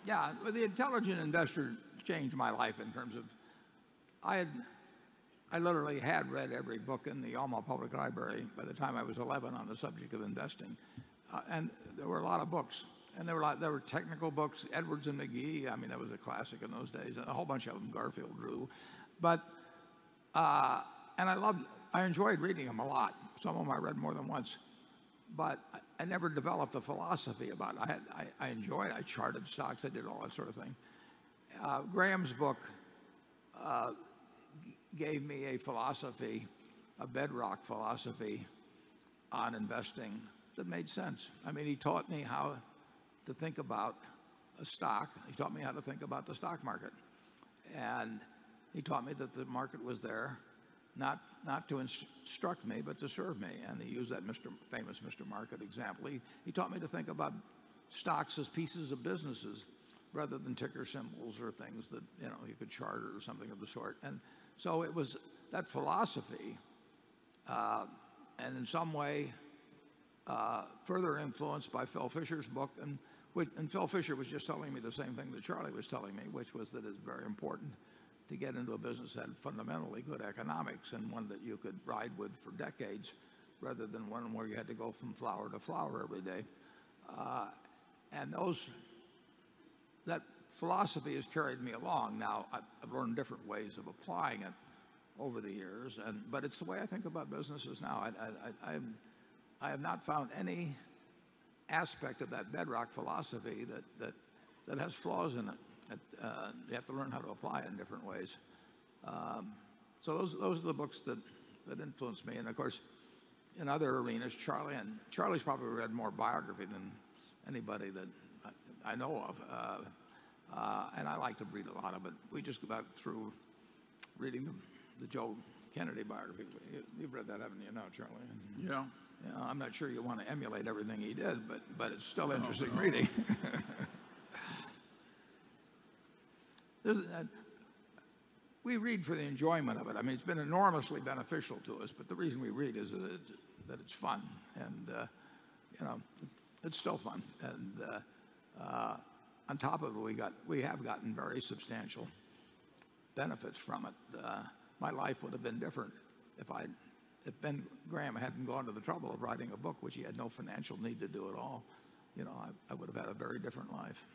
yeah, well, The Intelligent Investor changed my life in terms of I literally had read every book in the Omaha Public Library by the time I was 11 on the subject of investing, and there were a lot of books, and there were technical books, Edwards and McGee. I mean, that was a classic in those days, and a whole bunch of them, Garfield Drew, but and I enjoyed reading them a lot. Some of them I read more than once, but I never developed a philosophy about it. I enjoyed it. I charted stocks. I did all that sort of thing. Graham's book gave me a philosophy, a bedrock philosophy on investing that made sense. I mean, he taught me how to think about a stock. He taught me how to think about the stock market. And he taught me that the market was there not to instruct me, but to serve me. And he used that famous Mr. Market example. He taught me to think about stocks as pieces of businesses rather than ticker symbols or things that you could charter or something of the sort. And so it was that philosophy, and in some way further influenced by Phil Fisher's book. And Phil Fisher was just telling me the same thing that Charlie was telling me, which was that it's very important to get into a business that had fundamentally good economics and one that you could ride with for decades rather than one where you had to go from flower to flower every day. And that philosophy has carried me along. Now, I've learned different ways of applying it over the years, but it's the way I think about businesses now. I have not found any aspect of that bedrock philosophy that has flaws in it. You have to learn how to apply it in different ways. So those are the books that influenced me. And of course, in other arenas, Charlie's probably read more biography than anybody that I know of. And I like to read a lot of it. We just got through reading the Joe Kennedy biography. You've read that, haven't you now, Charlie? Yeah. I'm not sure you want to emulate everything he did, but it's still interesting reading. We read for the enjoyment of it. I mean, it's been enormously beneficial to us, but the reason we read is that it's fun, and it's still fun. And on top of it, we have gotten very substantial benefits from it. My life would have been different if Ben Graham hadn't gone to the trouble of writing a book, which he had no financial need to do at all. I would have had a very different life.